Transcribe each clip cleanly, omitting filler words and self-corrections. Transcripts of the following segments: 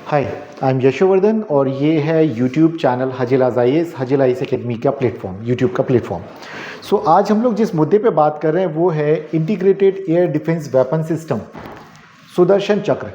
Hi, I am Yashovardhan और ये है YouTube channel Hajil IAS Hajil IAS academy का प्लेटफॉर्म, यूट्यूब का प्लेटफॉर्म। आज हम लोग जिस मुद्दे पे बात कर रहे हैं वो है integrated air defence weapon system Sudarshan चक्र।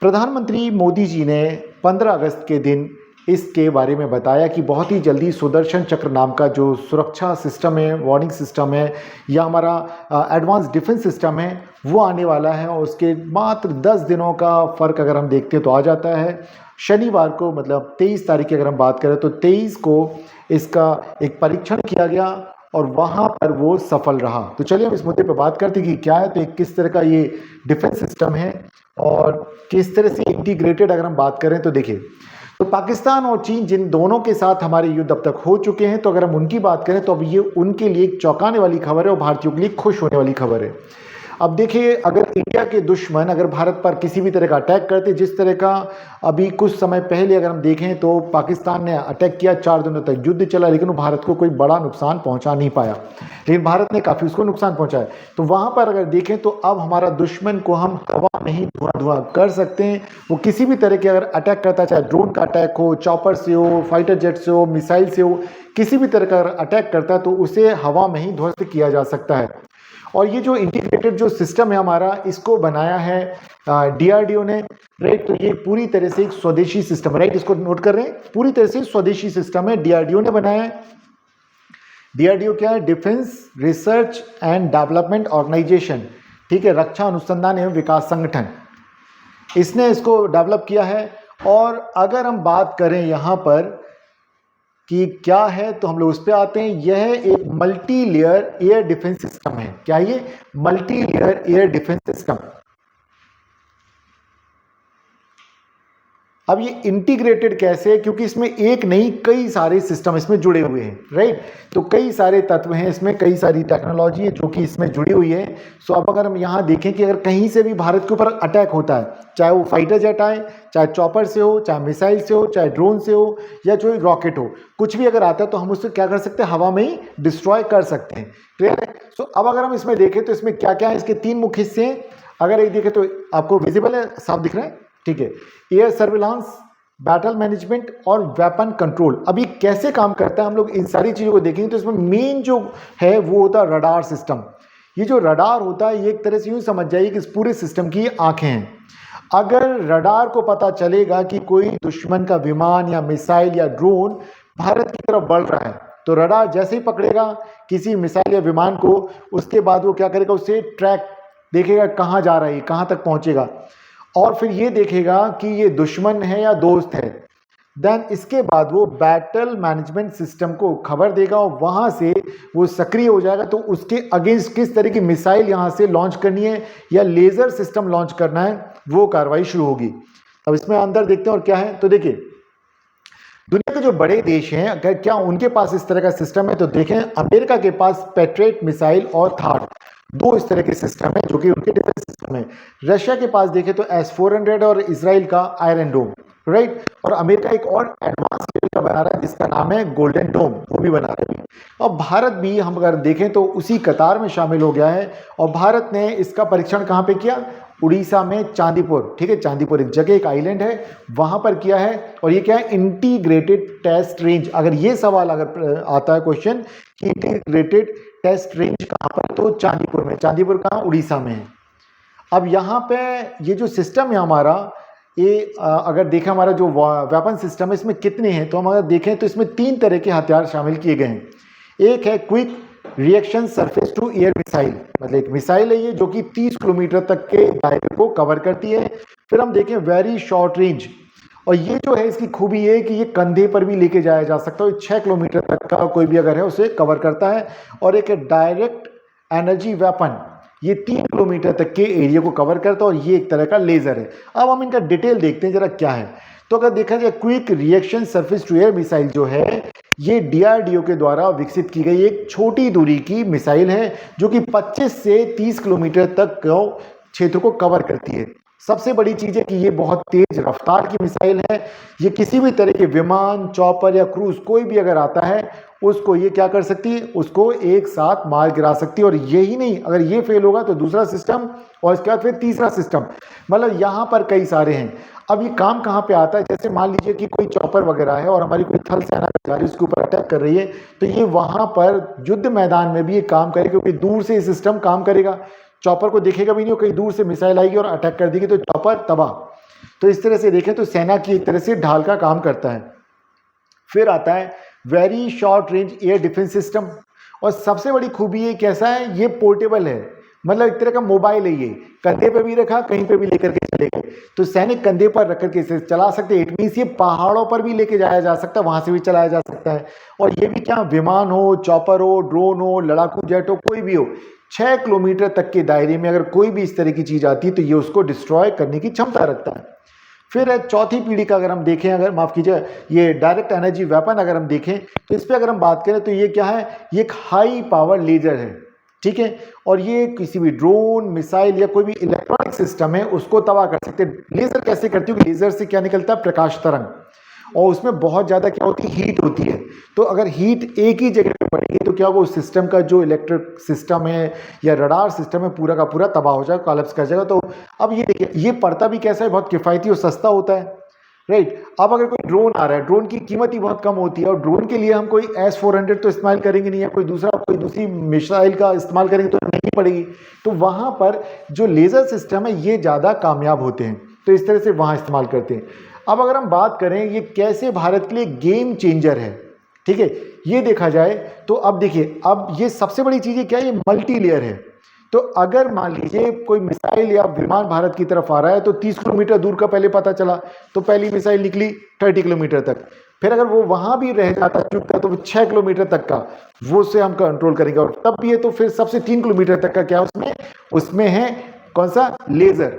प्रधानमंत्री मोदी जी ने 15 अगस्त के दिन इसके बारे में बताया कि बहुत ही जल्दी सुदर्शन चक्र नाम का जो सुरक्षा सिस्टम है, वार्निंग सिस्टम है या हमारा एडवांस डिफेंस सिस्टम है वो आने वाला है। और उसके मात्र 10 दिनों का फ़र्क अगर हम देखते हैं तो आ जाता है शनिवार को, मतलब 23 तारीख की अगर हम बात करें तो 23 को इसका एक परीक्षण किया गया और वहाँ पर वो सफल रहा। तो चलिए हम इस मुद्दे पर बात करते हैं कि क्या है, तो एक किस तरह का ये डिफेंस सिस्टम है और किस तरह से इंटीग्रेटेड अगर हम बात करें तो देखिए, तो पाकिस्तान और चीन जिन दोनों के साथ हमारे युद्ध अब तक हो चुके हैं, तो अगर हम उनकी बात करें तो अब ये उनके लिए एक चौंकाने वाली खबर है और भारतीयों के लिए खुश होने वाली खबर है। अब देखिए, अगर इंडिया के दुश्मन अगर भारत पर किसी भी तरह का अटैक करते, जिस तरह का अभी कुछ समय पहले अगर हम देखें तो पाकिस्तान ने अटैक किया, 4 दिनों तक युद्ध चला, लेकिन वो भारत को कोई बड़ा नुकसान पहुंचा नहीं पाया, लेकिन भारत ने काफ़ी उसको नुकसान पहुंचाया। तो वहाँ पर अगर देखें तो अब हमारा दुश्मन को हम हवा में ही धुआं कर सकते हैं। वो किसी भी तरह के अगर अटैक करता है, चाहे ड्रोन का अटैक हो, चॉपर से हो, फाइटर जेट से हो, मिसाइल से हो, किसी भी तरह का अटैक करता है तो उसे हवा में ही ध्वस्त किया जा सकता है। और ये जो इंटीग्रेटेड जो सिस्टम है हमारा, इसको बनाया है डीआरडीओ ने, राइट। तो ये पूरी तरह से एक स्वदेशी सिस्टम है, राइट, इसको नोट कर रहे हैं, पूरी तरह से स्वदेशी सिस्टम है, डीआरडीओ ने बनाया है। डीआरडीओ क्या है? Defence research and development organisation, ठीक है, रक्षा अनुसंधान एवं विकास संगठन, इसने इसको डेवलप किया है। और अगर हम बात करें यहाँ पर कि क्या है, तो हम लोग उस पर आते हैं। यह एक multi layer air defence system है। क्या ये? Multi layer air defence system. अब ये इंटीग्रेटेड कैसे है? क्योंकि इसमें एक नहीं कई सारे सिस्टम इसमें जुड़े हुए हैं, राइट। तो कई सारे तत्व हैं इसमें, कई सारी टेक्नोलॉजी है जो कि इसमें जुड़ी हुई है। सो अब अगर हम यहाँ देखें कि अगर कहीं से भी भारत के ऊपर अटैक होता है, चाहे वो फाइटर जेट आए, चाहे चॉपर से हो, चाहे मिसाइल से हो, चाहे ड्रोन से हो या जो रॉकेट हो, कुछ भी अगर आता है तो हम उससे क्या कर सकते हैं? हवा में ही डिस्ट्रॉय कर सकते हैं, क्लियर है। सो अब अगर हम इसमें देखें तो इसमें क्या क्या है, इसके 3 मुख्य हिस्से हैं। अगर एक देखें तो आपको विजिबल है, साफ दिख रहा है, ठीक है। एयर सर्विलांस, बैटल मैनेजमेंट और वेपन कंट्रोल। अब ये कैसे काम करता है, हम लोग इन सारी चीज़ों को देखेंगे। तो इसमें मेन जो है वो होता है रडार सिस्टम। ये जो रडार होता है ये एक तरह से यूँ समझ जाइए कि इस पूरे सिस्टम की आंखें हैं। अगर रडार को पता चलेगा कि कोई दुश्मन का विमान या मिसाइल या ड्रोन भारत की तरफ बढ़ रहा है, तो रडार जैसे ही पकड़ेगा किसी मिसाइल या विमान को, उसके बाद वो क्या करेगा, उससे ट्रैक देखेगा कहाँ जा रहा है, कहाँ तक पहुँचेगा, और फिर ये देखेगा कि ये दुश्मन है या दोस्त है। देन इसके बाद वो बैटल मैनेजमेंट सिस्टम को खबर देगा और वहाँ से वो सक्रिय हो जाएगा। तो उसके अगेंस्ट किस तरह की मिसाइल यहाँ से लॉन्च करनी है या लेज़र सिस्टम लॉन्च करना है, वो कार्रवाई शुरू होगी। अब इसमें अंदर देखते हैं और क्या है। तो देखिए, दुनिया के जो बड़े देश हैं अगर क्या उनके पास इस तरह का सिस्टम है, तो देखें अमेरिका के पास पैट्रियट मिसाइल और थार, 2 इस तरह के सिस्टम है जो कि उनके डिफेंस सिस्टम है। रशिया के पास देखें तो S-400 और इसराइल का आयरन डोम, राइट। और अमेरिका एक और एडवांस लेवल का बना रहा है जिसका नाम है गोल्डन डोम, वो भी बना रहा है। और भारत भी हम अगर देखें तो उसी कतार में शामिल हो गया है। और भारत ने इसका परीक्षण कहाँ पे किया? उड़ीसा में चांदीपुर, ठीक है, चांदीपुर एक जगह, एक आइलैंड है, वहां पर किया है। और ये क्या है? Integrated test range. अगर ये सवाल अगर आता है क्वेश्चन कि इंटीग्रेटेड टेस्ट रेंज कहाँ पर, तो चांदीपुर में। चांदीपुर कहाँ? उड़ीसा में है। अब यहाँ पे ये जो सिस्टम है हमारा, ये अगर देखें हमारा जो वेपन सिस्टम है इसमें कितने हैं, तो हम अगर देखें तो इसमें 3 तरह के हथियार शामिल किए गए हैं। एक है quick reaction surface to air missile, मतलब एक मिसाइल है ये जो कि 30 किलोमीटर तक के दायरे को कवर करती है। फिर हम देखें वेरी शॉर्ट रेंज, और ये जो है इसकी खूबी ये है कि ये कंधे पर भी लेके जाया जा सकता है, 6 किलोमीटर तक का कोई भी अगर है उसे कवर करता है। और एक डायरेक्ट एनर्जी वेपन, ये 3 किलोमीटर तक के एरिया को कवर करता है और ये एक तरह का लेजर है। अब हम इनका डिटेल देखते हैं जरा क्या है। तो अगर देखा जाए quick reaction surface to air missile जो है, ये डीआरडीओ के द्वारा विकसित की गई एक छोटी दूरी की मिसाइल है जो कि 25 से 30 किलोमीटर तक क्षेत्र को कवर करती है। सबसे बड़ी चीज़ है कि ये बहुत तेज रफ्तार की मिसाइल है। ये किसी भी तरह के विमान, चॉपर या क्रूज कोई भी अगर आता है उसको ये क्या कर सकती है, उसको एक साथ मार गिरा सकती है। और यही नहीं, अगर ये फेल होगा तो दूसरा सिस्टम और इसके बाद फिर तीसरा सिस्टम, मतलब यहाँ पर कई सारे हैं। अब ये काम कहाँ पे आता है, जैसे मान लीजिए कि कोई चॉपर वगैरह है और हमारी कोई थल सेना जा रही है उसके ऊपर अटैक कर रही है, तो ये वहाँ पर युद्ध मैदान में भी ये काम करेगा, क्योंकि दूर से ये सिस्टम काम करेगा, चॉपर को देखेगा भी नहीं, और कहीं दूर से मिसाइल आएगी और अटैक कर देगी तो चॉपर तबाह। तो इस तरह से देखें तो सेना की एक तरह से ढाल का काम करता है। फिर आता है very short range air defence system, और सबसे बड़ी खूबी ये कैसा है, ये पोर्टेबल है, मतलब एक तरह का मोबाइल है, ये कंधे पे भी रखा कहीं पे भी लेकर के चले गए, तो सैनिक कंधे पर रख करके इसे चला सकते हैं। इट मीन्स ये पहाड़ों पर भी लेके जाया जा सकता है, वहां से भी चलाया जा सकता है। और ये भी क्या, विमान हो, चॉपर हो, ड्रोन हो, लड़ाकू जेट हो, कोई भी हो, 6 किलोमीटर तक के दायरे में अगर कोई भी इस तरह की चीज आती है तो ये उसको डिस्ट्रॉय करने की क्षमता रखता है। फिर है चौथी पीढ़ी का, अगर हम देखें, अगर माफ कीजिए, ये डायरेक्ट एनर्जी वेपन अगर हम देखें तो इस पर अगर हम बात करें तो ये क्या है, ये एक हाई पावर लेजर है, ठीक है, और ये किसी भी ड्रोन, मिसाइल या कोई भी इलेक्ट्रॉनिक सिस्टम है उसको तबाह कर सकते हैं। लेजर कैसे करती है, लेजर से क्या निकलता है, प्रकाश तरंग, और उसमें बहुत ज़्यादा क्या होती है, हीट होती है। तो अगर हीट एक ही जगह पे पड़ेगी तो क्या होगा, उस सिस्टम का जो इलेक्ट्रिक सिस्टम है या रडार सिस्टम है पूरा का पूरा तबाह हो जाएगा, कोलैप्स कर जाएगा। तो अब ये देखिए, ये पड़ता भी कैसा है, बहुत किफ़ायती और सस्ता होता है, राइट। अब अगर कोई ड्रोन आ रहा है, ड्रोन की कीमत ही बहुत कम होती है, और ड्रोन के लिए हम कोई S-400 तो इस्तेमाल करेंगे नहीं, या कोई दूसरी मिसाइल का इस्तेमाल करेंगे तो नहीं पड़ेगी। तो वहाँ पर जो लेज़र सिस्टम है ये ज़्यादा कामयाब होते हैं, तो इस तरह से वहाँ इस्तेमाल करते हैं। अब अगर हम बात करें ये कैसे भारत के लिए गेम चेंजर है, ठीक है, ये देखा जाए तो अब देखिए, अब ये सबसे बड़ी चीज़ क्या है, ये मल्टी लेयर है। तो अगर मान लीजिए कोई मिसाइल या विमान भारत की तरफ आ रहा है तो 30 किलोमीटर दूर का पहले पता चला, तो पहली मिसाइल निकली 30 किलोमीटर तक, फिर अगर वो वहां भी रह जाता चुकता तो 6 किलोमीटर तक का वो से हम कंट्रोल करेंगे, और तब भी है तो फिर सबसे 3 किलोमीटर तक का क्या उसमें है कौन सा, लेजर।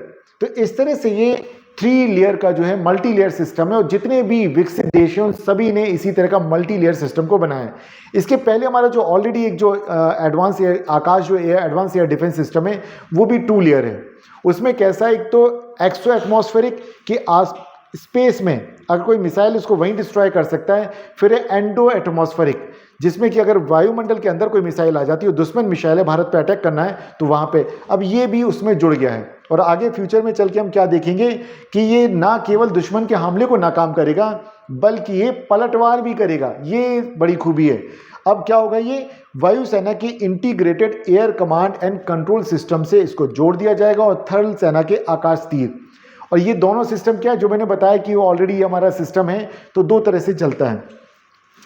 तो इस तरह से ये 3 लेयर का जो है मल्टी लेयर सिस्टम है, और जितने भी विकसित देश हैं सभी ने इसी तरह का मल्टी लेयर सिस्टम को बनाया है। इसके पहले हमारा जो ऑलरेडी एक जो एडवांस एयर आकाश जो एडवांस एयर डिफेंस सिस्टम है वो भी 2 लेयर है। उसमें कैसा, एक तो एक्सो एटमॉस्फेरिक कि आस स्पेस में अगर कोई मिसाइल उसको वहीं डिस्ट्रॉय कर सकता है, फिर है एंडो एटमॉस्फेरिक जिसमें कि अगर वायुमंडल के अंदर कोई मिसाइल आ जाती है, दुश्मन मिसाइल है, भारत पे अटैक करना है तो वहाँ पे, अब ये भी उसमें जुड़ गया है। और आगे फ्यूचर में चल के हम क्या देखेंगे कि ये ना केवल दुश्मन के हमले को नाकाम करेगा बल्कि ये पलटवार भी करेगा, ये बड़ी खूबी है। अब क्या होगा, ये वायुसेना की integrated air command and control system से इसको जोड़ दिया जाएगा, और थल सेना के आकाश तीर, और ये दोनों सिस्टम क्या है, जो मैंने बताया कि वो ऑलरेडी हमारा सिस्टम है, तो 2 तरह से चलता है,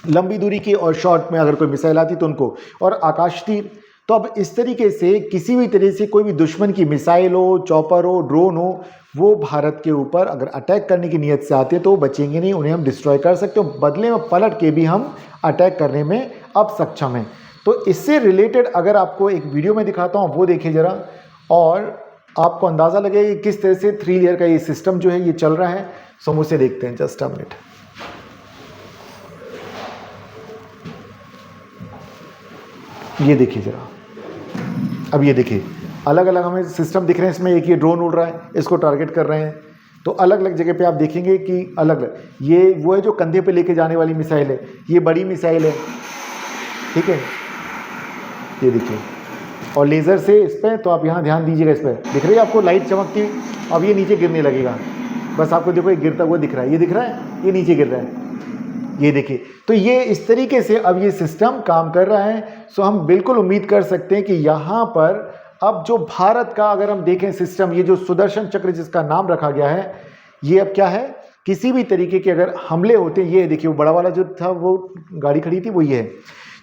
लंबी दूरी की और शॉर्ट में अगर कोई मिसाइल आती तो उनको, और आकाश तीर। तो अब इस तरीके से किसी भी तरह से कोई भी दुश्मन की मिसाइल हो, चॉपर हो, ड्रोन हो, वो भारत के ऊपर अगर अटैक करने की नीयत से आते हैं तो वो बचेंगे नहीं, उन्हें हम डिस्ट्रॉय कर सकते हो, बदले में पलट के भी हम अटैक करने में अब सक्षम हैं। तो इससे रिलेटेड अगर आपको एक वीडियो में दिखाता हूँ, वो देखिए ज़रा, और आपको अंदाज़ा लगेगा कि किस तरह से 3 लेयर का ये सिस्टम जो है ये चल रहा है। सो मुझसे देखते हैं, जस्ट अ मिनट। ये देखिए ज़रा, अब ये देखिए अलग अलग हमें सिस्टम दिख रहे हैं, इसमें एक ये ड्रोन उड़ रहा है, इसको टारगेट कर रहे हैं, तो अलग अलग जगह पे आप देखेंगे कि अलग अलग, ये वो है जो कंधे पे लेके जाने वाली मिसाइल है, ये बड़ी मिसाइल है, ठीक है, ये देखिए, और लेज़र से इस पर, तो आप यहाँ ध्यान दीजिएगा, इस पर दिख रही है आपको लाइट चमकती हुई, अब ये नीचे गिरने लगेगा, बस आपको देखो ये गिरता हुआ दिख रहा है, ये दिख रहा है, ये नीचे गिर रहा है, ये देखिए। तो ये इस तरीके से अब ये सिस्टम काम कर रहा है। सो हम बिल्कुल उम्मीद कर सकते हैं कि यहाँ पर अब जो भारत का अगर हम देखें सिस्टम, ये जो सुदर्शन चक्र जिसका नाम रखा गया है, ये अब क्या है, किसी भी तरीके के अगर हमले होते हैं, ये देखिए वो बड़ा वाला जो था वो गाड़ी खड़ी थी वो ये है,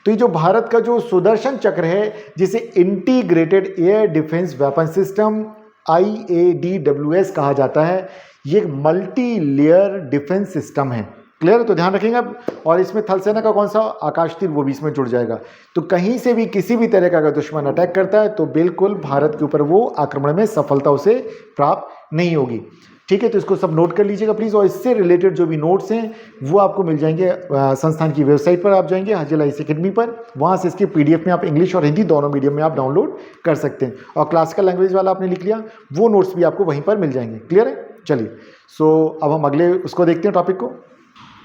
तो ये जो भारत का जो सुदर्शन चक्र है जिसे integrated air defence weapon system IADWS कहा जाता है, ये मल्टी लेयर डिफेंस सिस्टम है। क्लियर है, तो ध्यान रखेंगे अब। और इसमें थल सेना का कौन सा आकाश तीर वो भी इसमें जुड़ जाएगा, तो कहीं से भी किसी भी तरह का अगर दुश्मन अटैक करता है तो बिल्कुल भारत के ऊपर वो आक्रमण में सफलता उसे प्राप्त नहीं होगी। ठीक है, तो इसको सब नोट कर लीजिएगा प्लीज़, और इससे रिलेटेड जो भी नोट्स हैं वो आपको मिल जाएंगे संस्थान की वेबसाइट पर, आप जाएंगे हाजील आईएएस अकेडमी पर, वहाँ से इसकी PDF में आप इंग्लिश और हिंदी दोनों मीडियम में आप डाउनलोड कर सकते हैं, और क्लासिकल लैंग्वेज वाला आपने लिख लिया, वो नोट्स भी आपको वहीं पर मिल जाएंगे। क्लियर है, चलिए। सो अब हम अगले उसको देखते हैं टॉपिक को।